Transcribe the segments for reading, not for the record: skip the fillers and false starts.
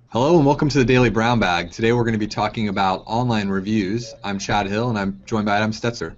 Hello and welcome to the Daily Brown Bag. Today we're going to be talking about online reviews. I'm Chad Hill and I'm joined by Adam Stetzer.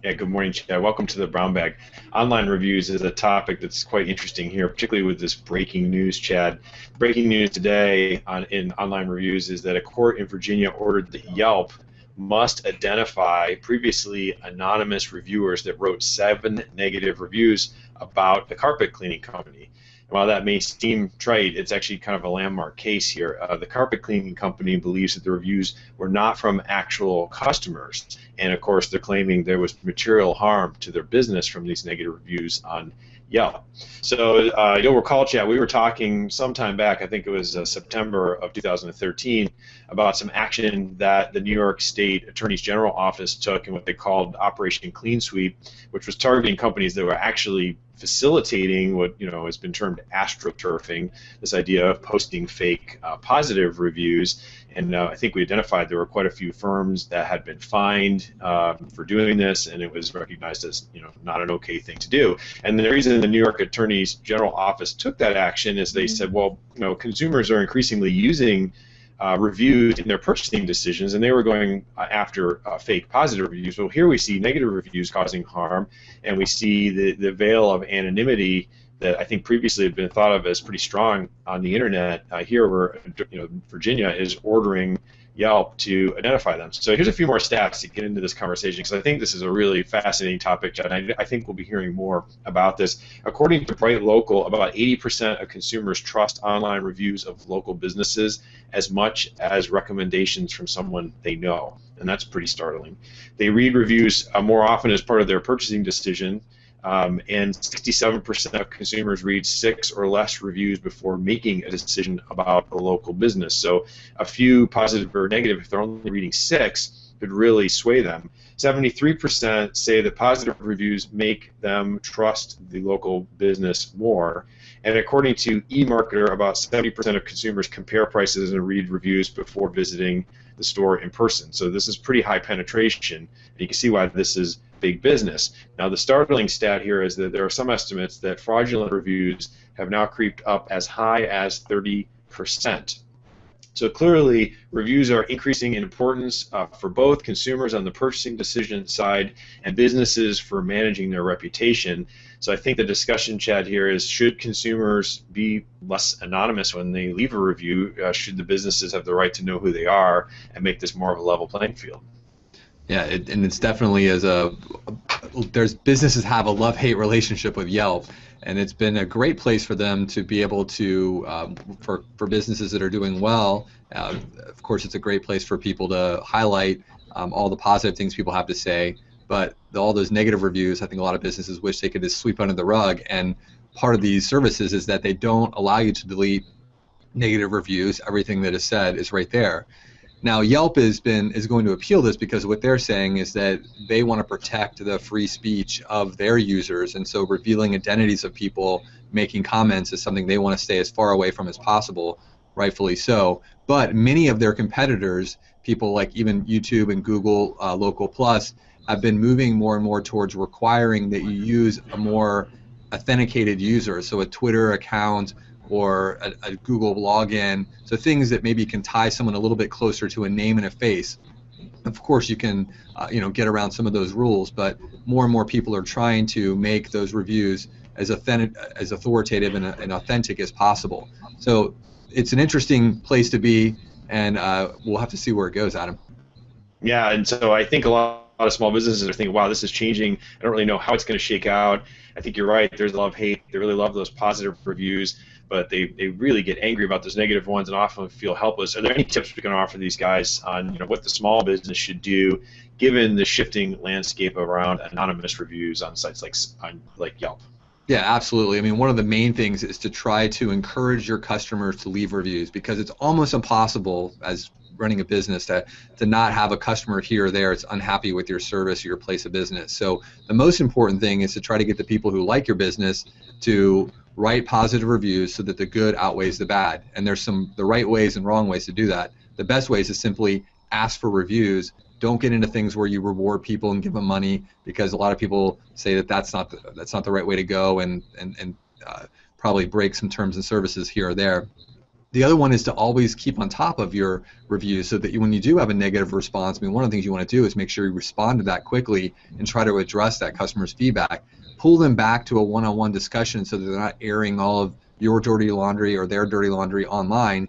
Yeah, good morning, Chad. Welcome to the Brown Bag. Online reviews is a topic that's quite interesting here, particularly with this breaking news, Chad. Breaking news today in online reviews is that a court in Virginia ordered that Yelp must identify previously anonymous reviewers that wrote 7 negative reviews about the carpet cleaning company. And while that may seem trite, it's actually kind of a landmark case here. The carpet cleaning company believes that the reviews were not from actual customers. And of course, they're claiming there was material harm to their business from these negative reviews on Yelp. So you'll recall, Chad, we were talking sometime back, I think it was September of 2013, about some action that the New York State Attorney's General Office took in what they called Operation Clean Sweep, which was targeting companies that were actually facilitating what has been termed astroturfing, this idea of posting fake positive reviews. And I think we identified there were quite a few firms that had been fined for doing this, and it was recognized as not an okay thing to do. And the reason the New York Attorney's General Office took that action is they said, well, consumers are increasingly using reviews in their purchasing decisions, and they were going after fake positive reviews. Well, here we see negative reviews causing harm, and we see the veil of anonymity that I think previously had been thought of as pretty strong on the internet. Here, where Virginia is ordering Yelp to identify them. So here's a few more stats to get into this conversation, because I think this is a really fascinating topic, Chad, and I think we'll be hearing more about this. According to Bright Local, about 80% of consumers trust online reviews of local businesses as much as recommendations from someone they know, and that's pretty startling. They read reviews more often as part of their purchasing decision, and 67% of consumers read 6 or less reviews before making a decision about a local business. So a few positive or negative, if they're only reading 6, could really sway them. 73% say that positive reviews make them trust the local business more. And according to eMarketer, about 70% of consumers compare prices and read reviews before visiting the store in person. So this is pretty high penetration, and you can see why this is big business. Now, the startling stat here is that there are some estimates that fraudulent reviews have now creeped up as high as 30%. So clearly, reviews are increasing in importance for both consumers on the purchasing decision side and businesses for managing their reputation. So I think the discussion, Chad, here is, should consumers be less anonymous when they leave a review? Should the businesses have the right to know who they are and make this more of a level playing field? Yeah, and it's definitely there's businesses have a love-hate relationship with Yelp, and it's been a great place for them to be able to, for businesses that are doing well. Of course, it's a great place for people to highlight all the positive things people have to say, but all those negative reviews, I think a lot of businesses wish they could just sweep under the rug, and part of these services is that they don't allow you to delete negative reviews. Everything that is said is right there. Now, Yelp is going to appeal this because what they're saying is that they want to protect the free speech of their users, and so revealing identities of people making comments is something they want to stay as far away from as possible, rightfully so. But many of their competitors, people like even YouTube and Google Local Plus, have been moving more and more towards requiring that you use a more authenticated user, so a Twitter account or a Google login, so things that maybe can tie someone a little bit closer to a name and a face. Of course, you can get around some of those rules, but more and more people are trying to make those reviews as authoritative and authentic as possible. So it's an interesting place to be, and we'll have to see where it goes, Adam. Yeah, and so I think a lot of small businesses are thinking, wow, this is changing. I don't really know how it's going to shake out. I think you're right. There's love-hate. They really love those positive reviews, but they really get angry about those negative ones and often feel helpless. Are there any tips we can offer these guys on what the small business should do given the shifting landscape around anonymous reviews on sites like Yelp? Yeah, absolutely. I mean, one of the main things is to try to encourage your customers to leave reviews, because it's almost impossible as running a business to not have a customer here or there that's unhappy with your service or your place of business. So the most important thing is to try to get the people who like your business to write positive reviews so that the good outweighs the bad. And there's the right ways and wrong ways to do that. The best way is to simply ask for reviews. Don't get into things where you reward people and give them money, because a lot of people say that that's not the right way to go, and probably break some terms and services here or there. The other one is to always keep on top of your reviews so that when you do have a negative response, I mean, one of the things you want to do is make sure you respond to that quickly and try to address that customer's feedback. Pull them back to a one-on-one discussion so that they're not airing all of your dirty laundry or their dirty laundry online.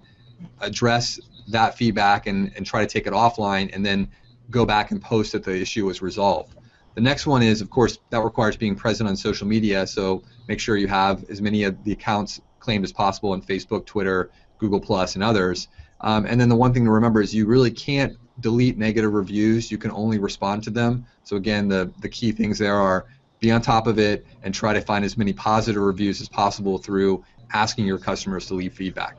Address that feedback and try to take it offline, and then go back and post that the issue was resolved. The next one is, of course, that requires being present on social media, so make sure you have as many of the accounts claimed as possible on Facebook, Twitter, Google Plus, and others. And then the one thing to remember is you really can't delete negative reviews. You can only respond to them. So again, the key things there are be on top of it and try to find as many positive reviews as possible through asking your customers to leave feedback.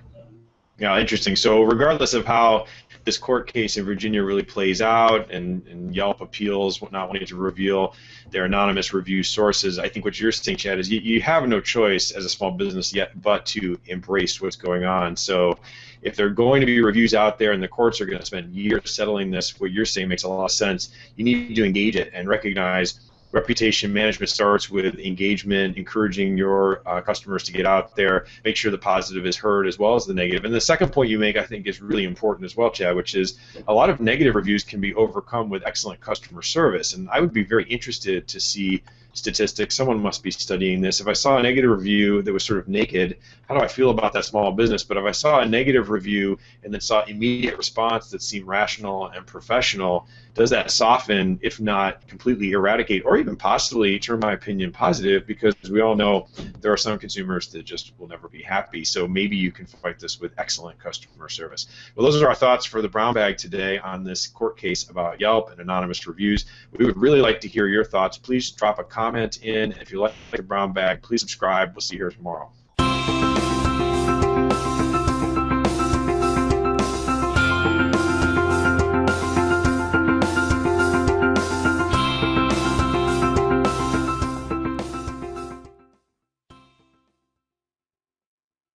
Yeah, interesting. So regardless of how this court case in Virginia really plays out, and Yelp appeals not wanting to reveal their anonymous review sources, I think what you're saying, Chad, is you have no choice as a small business yet but to embrace what's going on. So if there are going to be reviews out there and the courts are going to spend years settling this, what you're saying makes a lot of sense. You need to engage it and recognize reputation management starts with engagement, encouraging your customers to get out there, make sure the positive is heard as well as the negative. And the second point you make, I think, is really important as well, Chad, which is a lot of negative reviews can be overcome with excellent customer service. And I would be very interested to see statistics. Someone must be studying this. If I saw a negative review that was sort of naked, how do I feel about that small business? But if I saw a negative review and then saw immediate response that seemed rational and professional, does that soften, if not completely eradicate, or even possibly turn my opinion positive? Because we all know there are some consumers that just will never be happy. So maybe you can fight this with excellent customer service. Well, those are our thoughts for the Brown Bag today on this court case about Yelp and anonymous reviews. We would really like to hear your thoughts. Please drop a comment in. If you like the Brown Bag, please subscribe. We'll see you here tomorrow.